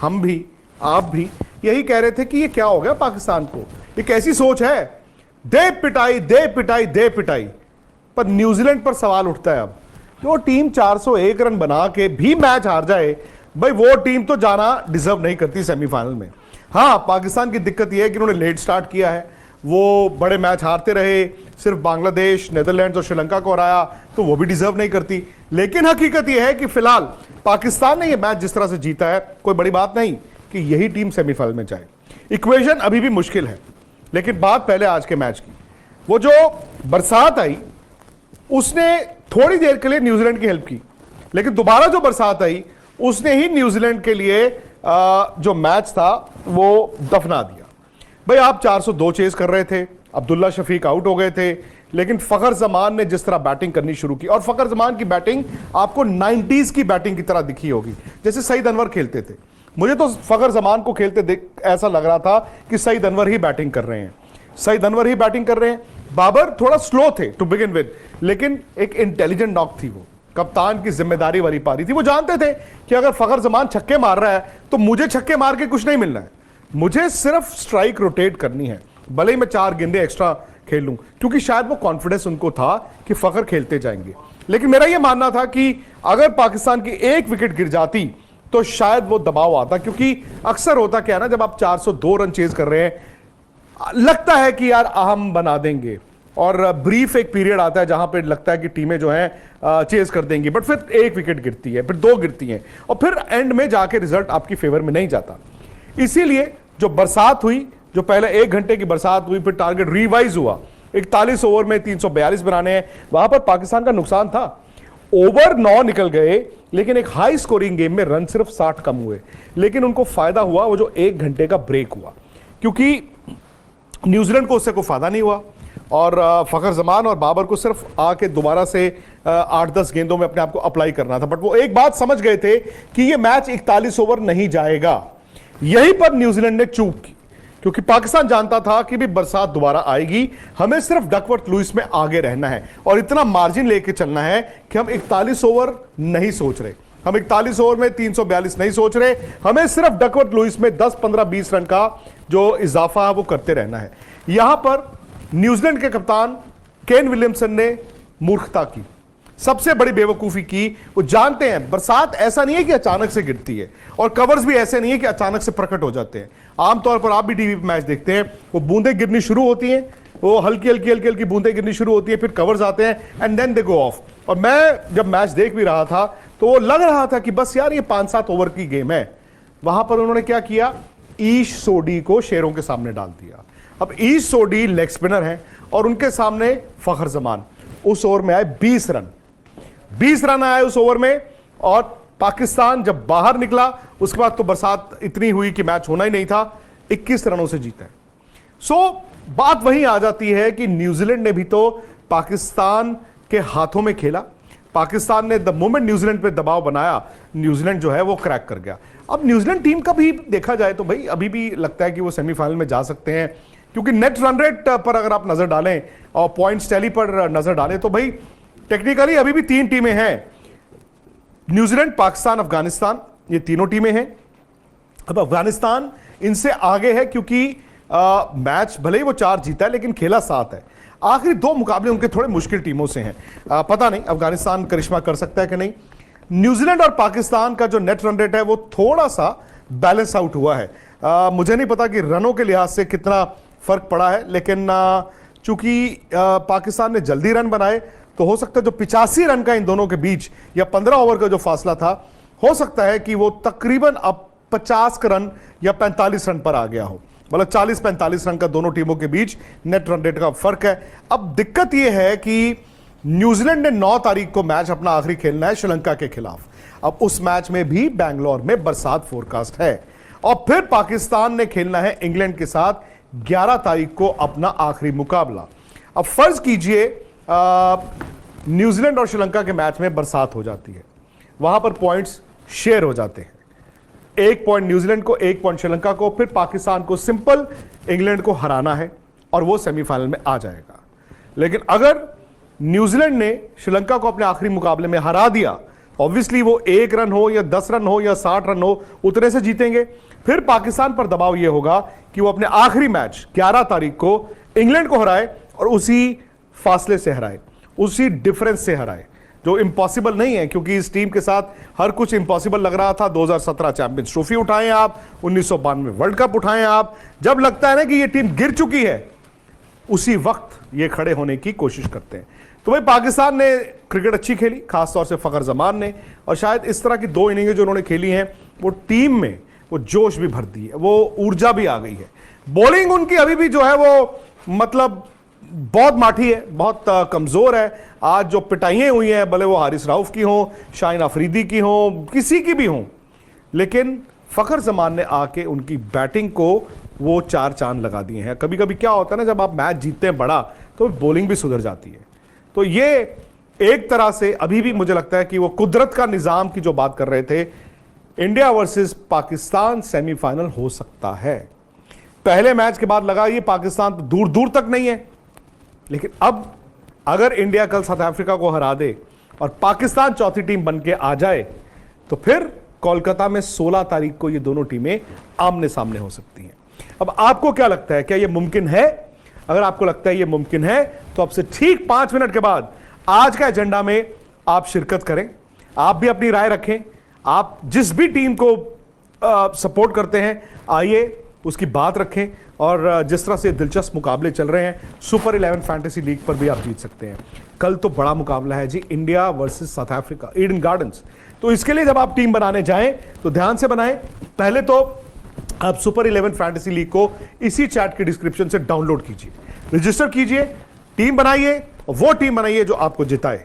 हम भी, आप भी यही कह रहे थे कि ये क्या हो गया पाकिस्तान को, ये कैसी सोच है, दे पिटाई दे पिटाई दे पिटाई। पर न्यूजीलैंड पर सवाल उठता है अब, जो टीम 401 रन बना के भी मैच हार जाए, भाई वो टीम तो जाना डिजर्व नहीं करती सेमीफाइनल में। हाँ, पाकिस्तान की दिक्कत यह है कि उन्होंने लेट स्टार्ट किया है, वो बड़े मैच हारते रहे, सिर्फ बांग्लादेश, नेदरलैंड्स और श्रीलंका को हराया, तो वो भी डिजर्व नहीं करती। लेकिन हकीकत यह है कि फिलहाल पाकिस्तान ने यह मैच जिस तरह से जीता है, कोई बड़ी बात नहीं कि यही टीम सेमीफाइनल में जाए। इक्वेशन अभी भी मुश्किल है, लेकिन बात पहले आज के मैच की। वो जो बरसात आई उसने थोड़ी देर के लिए न्यूजीलैंड की हेल्प की, लेकिन दोबारा जो बरसात आई उसने ही न्यूजीलैंड के लिए जो मैच था वो दफना दिया। भाई आप 402 चेज कर रहे थे, अब्दुल्ला शफीक आउट हो गए थे, लेकिन फखर जमान ने जिस तरह बैटिंग करनी शुरू की, और फखर जमान की बैटिंग आपको 90s की बैटिंग की तरह दिखी होगी, जैसे सईद अनवर खेलते थे। मुझे तो फखर जमान को खेलते देख ऐसा लग रहा था कि सईद अनवर ही बैटिंग कर रहे हैं, सईद अनवर ही बैटिंग कर रहे हैं। बाबर थोड़ा स्लो थे टू बिगिन विद, लेकिन एक इंटेलिजेंट नॉक थी, वो कप्तान की जिम्मेदारी वाली पारी थी। वो जानते थे कि अगर फखर जमान छक्के मार रहा है तो मुझे छक्के मार के कुछ नहीं मिलना है, मुझे सिर्फ स्ट्राइक रोटेट करनी है, भले ही मैं 4 गेंदे एक्स्ट्रा खेल लूं, क्योंकि शायद वो कॉन्फिडेंस उनको था कि फखर खेलते जाएंगे। लेकिन मेरा यह मानना था कि अगर पाकिस्तान की एक विकेट गिर जाती तो शायद वो दबाव आता, क्योंकि अक्सर होता क्या है ना, जब आप 402 रन चेज कर रहे हैं लगता है कि यार हम बना देंगे, और ब्रीफ एक पीरियड आता है जहां पे लगता है कि टीमें जो हैं चेज कर देंगी, बट फिर एक विकेट गिरती है, फिर 2 गिरती हैं, और फिर एंड में जाके रिजल्ट आपकी फेवर में नहीं जाता। इसीलिए जो बरसात हुई, जो पहले 1 घंटे की बरसात हुई, फिर टारगेट रिवाइज हुआ, 41 ओवर में 342 बनाने हैं, वहां पर पाकिस्तान का नुकसान था। ओवर 9 निकल गए, लेकिन एक हाई स्कोरिंग गेम में रन सिर्फ 60 कम हुए, लेकिन उनको फायदा हुआ वो जो 1 घंटे का ब्रेक हुआ, क्योंकि न्यूजीलैंड को उससे कोई फायदा नहीं हुआ, और फखर जमान और बाबर को सिर्फ आके दोबारा से 8-10 गेंदों में अपने आप को अप्लाई करना था। बट वो एक बात समझ गए थे कि ये मैच 41 ओवर नहीं जाएगा। यहीं पर न्यूजीलैंड ने चूक की, क्योंकि पाकिस्तान जानता था कि भी बरसात दोबारा आएगी, हमें सिर्फ डकवर्थ लुइस में आगे रहना है और इतना मार्जिन लेके चलना है कि हम 41 ओवर नहीं सोच रहे, हम 41 ओवर में 342 नहीं सोच रहे, हमें सिर्फ डकवर्थ लुइस में 10, 15, 20 रन का जो इजाफा है वो करते रहना है। यहां पर न्यूजीलैंड के कप्तान केन विलियमसन ने मूर्खता की, सबसे बड़ी बेवकूफी की। वो जानते हैं बरसात ऐसा नहीं है कि अचानक से गिरती है, और कवर्स भी ऐसे नहीं है कि अचानक से प्रकट हो जाते हैं। आमतौर पर आप भी टीवी पे मैच देखते हैं, वो बूंदें गिरनी शुरू होती हैं, वो हल्की हल्की हल्की हल्की बूंदें गिरनी शुरू होती है, फिर कवर्स आते हैं and then they go off. और मैं जब मैच देख भी रहा था तो वो लग रहा था कि बस यार ये 5-7 ओवर की गेम है। वहां पर उन्होंने क्या किया, ईश सोडी को शेरों के सामने डाल दिया। अब ईश सोडी लेग स्पिनर है और उनके सामने फखर जमान। उस ओवर में आए 20 रन, 20 रन आए उस ओवर में, और पाकिस्तान जब बाहर निकला उसके बाद तो बरसात इतनी हुई कि मैच होना ही नहीं था, 21 रनों से जीता है। सो बात वहीं आ जाती है कि न्यूजीलैंड ने भी तो पाकिस्तान के हाथों में खेला, पाकिस्तान ने द मोमेंट न्यूजीलैंड पे दबाव बनाया, न्यूजीलैंड जो है वो क्रैक कर गया। अब न्यूजीलैंड टीम का भी देखा जाए तो भाई अभी भी लगता है कि वो सेमीफाइनल में जा सकते हैं, क्योंकि नेट रन रेट पर अगर आप नजर डालें और पॉइंट्स टैली पर नजर डालें तो भाई टेक्निकली अभी भी 3 टीमें हैं, न्यूजीलैंड, पाकिस्तान, अफगानिस्तान, ये तीनों टीमें हैं। अब अफगानिस्तान इनसे आगे है क्योंकि मैच भले ही वो 4 जीता है लेकिन खेला 7 है। आखिरी 2 मुकाबले उनके थोड़े मुश्किल टीमों से हैं। पता नहीं अफगानिस्तान करिश्मा कर सकता है कि नहीं। न्यूजीलैंड और पाकिस्तान का जो नेट रन रेट है वो थोड़ा सा बैलेंस आउट हुआ है। मुझे नहीं पता कि रनों के लिहाज से कितना फर्क पड़ा है, लेकिन चूंकि पाकिस्तान ने जल्दी रन बनाए तो हो सकता है जो 85 रन का इन दोनों के बीच या 15 ओवर का जो फासला था, हो सकता है कि वो तकरीबन अब 50 रन या 45 रन पर आ गया हो, मतलब 40-45 रन का दोनों टीमों के बीच नेट रन रेट का फर्क है। अब दिक्कत यह है कि न्यूजीलैंड ने 9 तारीख को मैच अपना आखिरी खेलना है श्रीलंका के खिलाफ। अब उस मैच में भी बैंगलोर में बरसात फोरकास्ट है, और फिर पाकिस्तान ने खेलना है इंग्लैंड के साथ 11 तारीख को अपना आखिरी मुकाबला। अब फर्ज कीजिए न्यूजीलैंड और श्रीलंका के मैच में बरसात हो जाती है, वहां पर पॉइंट्स शेयर हो जाते हैं, 1 पॉइंट न्यूजीलैंड को, 1 पॉइंट श्रीलंका को। फिर पाकिस्तान को सिंपल इंग्लैंड को हराना है और वो सेमीफाइनल में आ जाएगा। लेकिन अगर न्यूजीलैंड ने श्रीलंका को अपने आखिरी मुकाबले में हरा दिया ऑब्वियसली वो 1 रन हो या 10 रन हो या 60 रन हो, उतने से जीतेंगे। फिर पाकिस्तान पर दबाव यह होगा कि वो अपने आखिरी मैच 11 तारीख को इंग्लैंड को हराए और उसी फासले से हराए, उसी डिफरेंस से हराए, जो इम्पॉसिबल नहीं है, क्योंकि इस टीम के साथ हर कुछ इम्पॉसिबल लग रहा था। 2017 चैंपियंस ट्रॉफी उठाएं आप, 1992 वर्ल्ड कप उठाएं आप, जब लगता है ना कि ये टीम गिर चुकी है, उसी वक्त ये खड़े होने की कोशिश करते हैं। तो भाई पाकिस्तान ने क्रिकेट अच्छी खेली, खासतौर से फखर जमान ने, और शायद इस तरह की 2 इनिंगें जो उन्होंने खेली हैं वो टीम में वो जोश भी भर दी है, वो ऊर्जा भी आ गई है। बॉलिंग उनकी अभी भी जो है वो मतलब बहुत माठी है, बहुत कमजोर है। आज जो पिटाइयां हुई हैं, भले वो हारिस राउफ की हों, शाहीन अफरीदी की हों, किसी की भी हों, लेकिन फखर जमान ने आके उनकी बैटिंग को वो 4 चांद लगा दिए हैं। कभी कभी क्या होता है ना, जब आप मैच जीतते हैं बड़ा, तो बॉलिंग भी सुधर जाती है। तो ये एक तरह से अभी भी मुझे लगता है कि वो कुदरत का निजाम की जो बात कर रहे थे, इंडिया वर्सेस पाकिस्तान सेमीफाइनल हो सकता है। पहले मैच के बाद लगा ये पाकिस्तान तो दूर दूर तक नहीं है, लेकिन अब अगर इंडिया कल साउथ अफ्रीका को हरा दे और पाकिस्तान चौथी टीम बन के आ जाए, तो फिर कोलकाता में 16 तारीख को ये दोनों टीमें आमने सामने हो सकती हैं। अब आपको क्या लगता है, क्या ये मुमकिन है? अगर आपको लगता है ये मुमकिन है, तो अब से ठीक 5 मिनट के बाद आज का एजेंडा में आप शिरकत करें, आप भी अपनी राय रखें। आप जिस भी टीम को सपोर्ट करते हैं, आइए उसकी बात रखें, और जिस तरह से दिलचस्प मुकाबले चल रहे हैं, सुपर 11 फैंटेसी लीग पर भी आप जीत सकते हैं। कल तो बड़ा मुकाबला है जी, India versus South Africa, Eden Gardens. तो इसके लिए जब आप टीम बनाने जाएं तो ध्यान से बनाएं। पहले तो आप सुपर 11 फैंटेसी लीग को इसी चैट के डिस्क्रिप्शन से डाउनलोड कीजिए, रजिस्टर कीजिए, टीम बनाइए, और वो टीम बनाइए जो आपको जिताए।